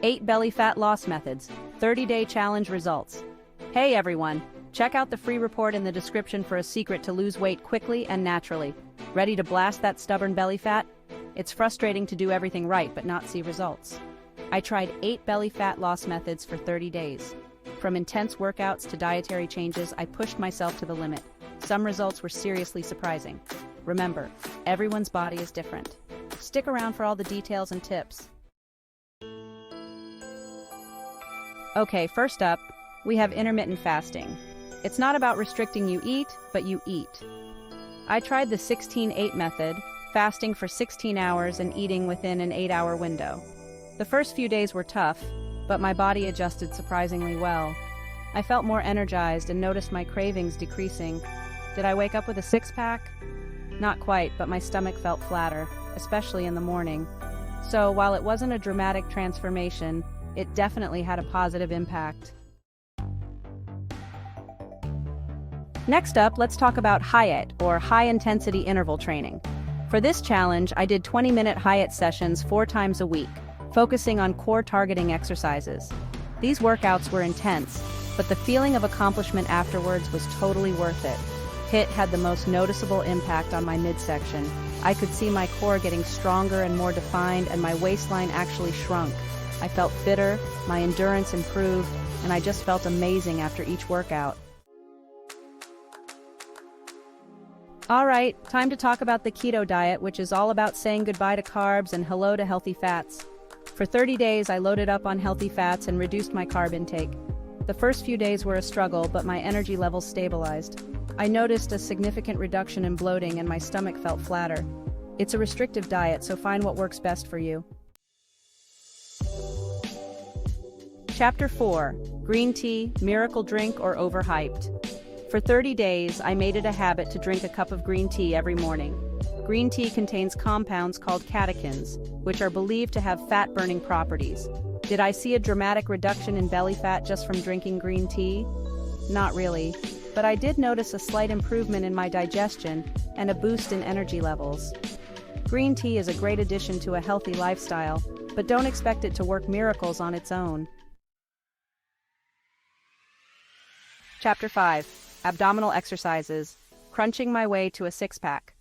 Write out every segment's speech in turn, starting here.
8 Belly Fat Loss Methods, 30-Day Challenge Results. Hey everyone, check out the free report in the description for a secret to lose weight quickly and naturally. Ready to blast that stubborn belly fat? It's frustrating to do everything right but not see results. I tried 8 belly fat loss methods for 30 days. From intense workouts to dietary changes, I pushed myself to the limit. Some results were seriously surprising. Remember, everyone's body is different. Stick around for all the details and tips. Okay, first up, we have intermittent fasting. It's not about restricting you eat, but you eat. I tried the 16-8 method, fasting for 16 hours and eating within an 8-hour window. The first few days were tough, but my body adjusted surprisingly well. I felt more energized and noticed my cravings decreasing. Did I wake up with a six-pack? Not quite, but my stomach felt flatter, especially in the morning. So while it wasn't a dramatic transformation, it definitely had a positive impact. Next up, let's talk about HIIT, or high-intensity interval training. For this challenge, I did 20-minute HIIT sessions 4 times a week, focusing on core targeting exercises. These workouts were intense, but the feeling of accomplishment afterwards was totally worth it. HIIT had the most noticeable impact on my midsection. I could see my core getting stronger and more defined, and my waistline actually shrunk. I felt fitter, my endurance improved, and I just felt amazing after each workout. Alright, time to talk about the keto diet, which is all about saying goodbye to carbs and hello to healthy fats. For 30 days, I loaded up on healthy fats and reduced my carb intake. The first few days were a struggle, but my energy levels stabilized. I noticed a significant reduction in bloating and my stomach felt flatter. It's a restrictive diet, so find what works best for you. Chapter 4. Green tea, miracle drink, or overhyped. For 30 days, I made it a habit to drink a cup of green tea every morning. Green tea contains compounds called catechins, which are believed to have fat-burning properties. Did I see a dramatic reduction in belly fat just from drinking green tea? Not really, but I did notice a slight improvement in my digestion and a boost in energy levels. Green tea is a great addition to a healthy lifestyle, but don't expect it to work miracles on its own. Chapter 5. Abdominal exercises, crunching my way to a six-pack.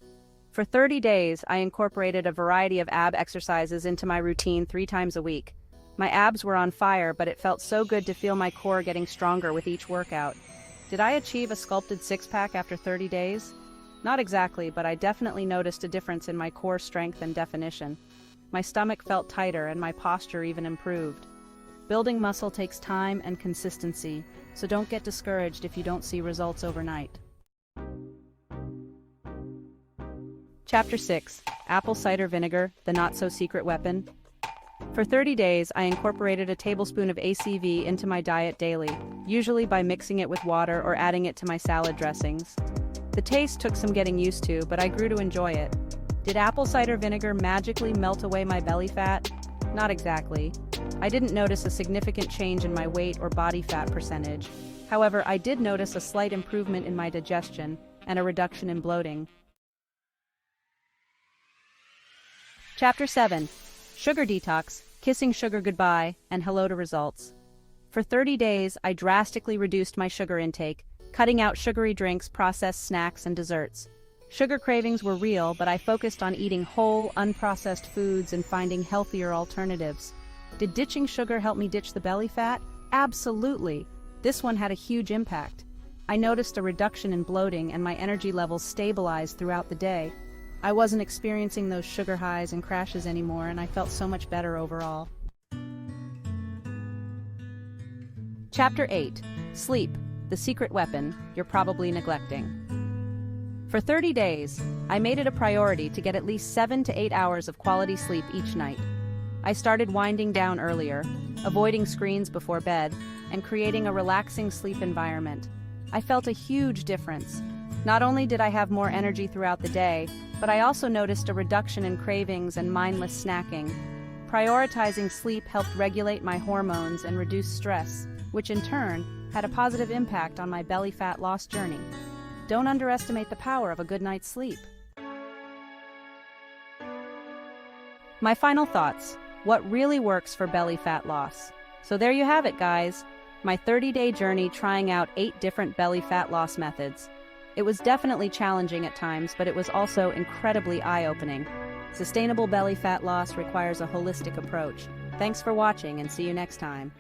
For 30 days, I incorporated a variety of ab exercises into my routine 3 times a week. My abs were on fire, but it felt so good to feel my core getting stronger with each workout. Did I achieve a sculpted six-pack after 30 days? Not exactly, but I definitely noticed a difference in my core strength and definition. My stomach felt tighter and my posture even improved. Building muscle takes time and consistency, so don't get discouraged if you don't see results overnight. Chapter 6. Apple cider vinegar, the not-so-secret weapon. For 30 days, I incorporated a tablespoon of ACV into my diet daily, usually by mixing it with water or adding it to my salad dressings. The taste took some getting used to, but I grew to enjoy it. Did apple cider vinegar magically melt away my belly fat? Not exactly. I didn't notice a significant change in my weight or body fat percentage. However, I did notice a slight improvement in my digestion and a reduction in bloating. Chapter 7. Sugar detox, kissing sugar goodbye, and hello to results. For 30 days, I drastically reduced my sugar intake, cutting out sugary drinks, processed snacks, and desserts. Sugar cravings were real, but I focused on eating whole, unprocessed foods and finding healthier alternatives. Did ditching sugar help me ditch the belly fat? Absolutely. This one had a huge impact. I noticed a reduction in bloating and my energy levels stabilized throughout the day. I wasn't experiencing those sugar highs and crashes anymore, and I felt so much better overall. Chapter 8. Sleep, the secret weapon you're probably neglecting. For 30 days, I made it a priority to get at least 7 to 8 hours of quality sleep each night. I started winding down earlier, avoiding screens before bed, and creating a relaxing sleep environment. I felt a huge difference. Not only did I have more energy throughout the day, but I also noticed a reduction in cravings and mindless snacking. Prioritizing sleep helped regulate my hormones and reduce stress, which in turn had a positive impact on my belly fat loss journey. Don't underestimate the power of a good night's sleep. My final thoughts. what really works for belly fat loss. So there you have it, guys. My 30-day journey trying out 8 different belly fat loss methods. It was definitely challenging at times, but it was also incredibly eye-opening. Sustainable belly fat loss requires a holistic approach. Thanks for watching and see you next time.